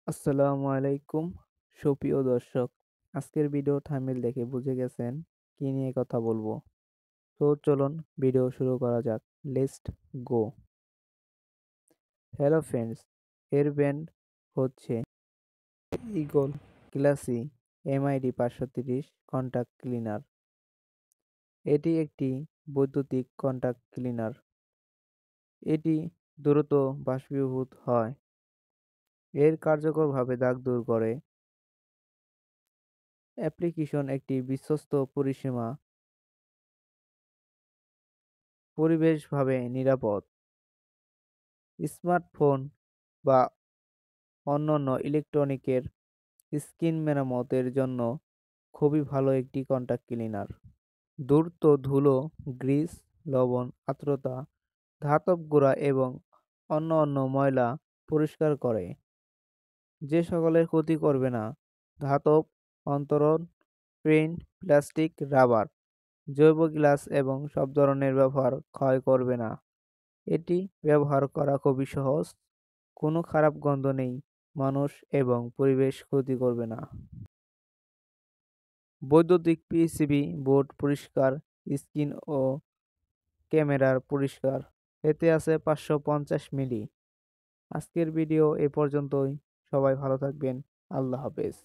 আসসালামু আলাইকুম সুপ্রিয় দর্শক। আজকের ভিডিও থাম্বনেল দেখে বুঝে গেছেন কি নিয়ে কথা বলবো। তো চলুন ভিডিও শুরু করা যাক। Let's go. হ্যালো ফ্রেন্ডস, এর ব্র্যান্ড হচ্ছে eagle classy MID 530 contact cleaner. এটি একটি বৈদ্যুতিক কন্টাক্ট ক্লিনার। এটি দ্রুত বাষ্পীভূত হয়। এর কার্যকরভাবে দাগ দূর করে। অ্যাপ্লিকেশন একটি বিশ্বস্ত পরিসীমা, পরিবেশভাবে নিরাপদ। স্মার্টফোন বা অন্যান্য ইলেকট্রনিকের স্ক্রিন মেরামতের জন্য খুবই ভালো একটি কন্টাক্ট ক্লিনার। দ্রুত ধুলো, গ্রিস, লবণ, আর্দ্রতা, ধাতব গুঁড়া এবং অন্য ময়লা পরিষ্কার করে, যে সকলের ক্ষতি করবে না। ধাতব অন্তরণ, পেইন্ট, প্লাস্টিক, রাবার, জৈব গ্লাস এবং সব ধরনের ব্যবহার ক্ষয় করবে না। এটি ব্যবহার করা খুবই সহজ, কোনো খারাপ গন্ধ নেই, মানুষ এবং পরিবেশ ক্ষতি করবে না। বৈদ্যুতিক পিসিবি বোর্ড পরিষ্কার, স্ক্রিন ও ক্যামেরার পরিষ্কার। এতে আছে 550 মিলি। আজকের ভিডিও এ পর্যন্তই। সবাই ভালো থাকবেন। আল্লাহ হাফেজ।